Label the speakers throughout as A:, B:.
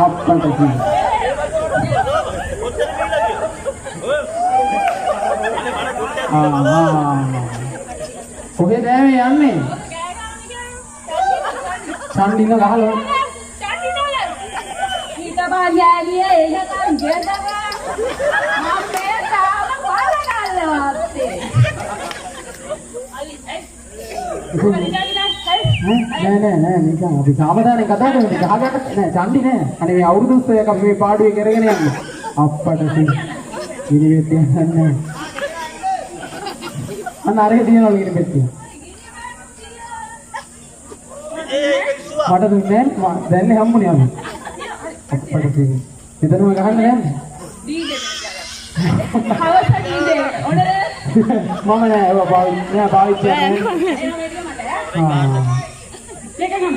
A: අප්පට කී. කොහෙද මේ යන්නේ? චන්ඩින ගහලා.
B: ඊට බාගෑලියේ එහෙනම් ගෙදර අපේ තාම බලගල්ලවත්තේ.
A: නෑ නිකන් අපි සාමදානේ කතා කරන්නේ ගහකට නෑ චන්ඩි නෑ. අනේ මේ අවුරුදු 30ක් අපි මේ පාඩුවේ කරගෙන යන්නේ. අප්පට කී. ඉනිවෙත් යන්නේ. අන්න අරගෙන තියනවා කියන පෙට්ටිය. මට දුන්නේ නෑ දැන්නේ හම්බුනේ අපි. අප්පට කී. මෙතනම ගහන්න යන්නේ.
B: හවස දීදේ ඔනේ
A: මම නෑ ඒවා පාවිච්චි නෑ.
B: මේක ගන්න.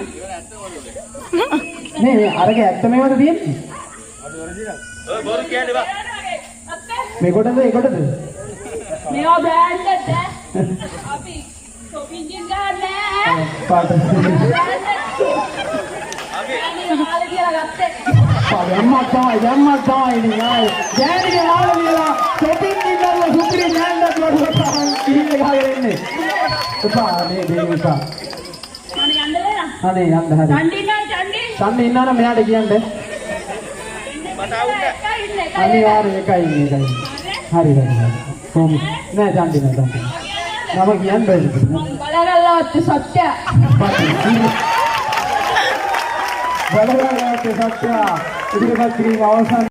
A: නේ අරගේ ඇත්තම ඒවද තියෙන්නේ?
C: ඔය බොරු කියන්නේ බා.
A: මේ කොටද ඒ කොටද?
B: මේවා බ්‍රෑන්ඩ් එකද? අපි shopping එකෙන් ගන්න
A: පාට.
B: අනේ මාළේ කියලා ගත්තේ.
A: දැම්මත් තමයි නේ ආයේ. ගෑනිගේ මාළ විලා shopping ඉන්නල්ල සුපිරි බ්‍රෑන්ඩ් එකක් වඩුවට ඉන්නේ ගහගෙන ඉන්නේ. එපා මේ දෙවිසා.
B: අනේ යන්න දෙන්න.
A: අනේ යන්න හරි.
B: චන්ඩි
A: ඉන්නා නම් මෙයාට කියන්න.
C: මට අවුන්නේ.
A: අනිවාර්ය එකයි. හරි. කොහොම නෑ චන්ඩි නම කියන්න බැරිද?
B: බලගල්ලවත් සත්‍ය.
A: බලගල්ලවත් සත්‍ය. ඉදිරිපත් කිරීම අවසන්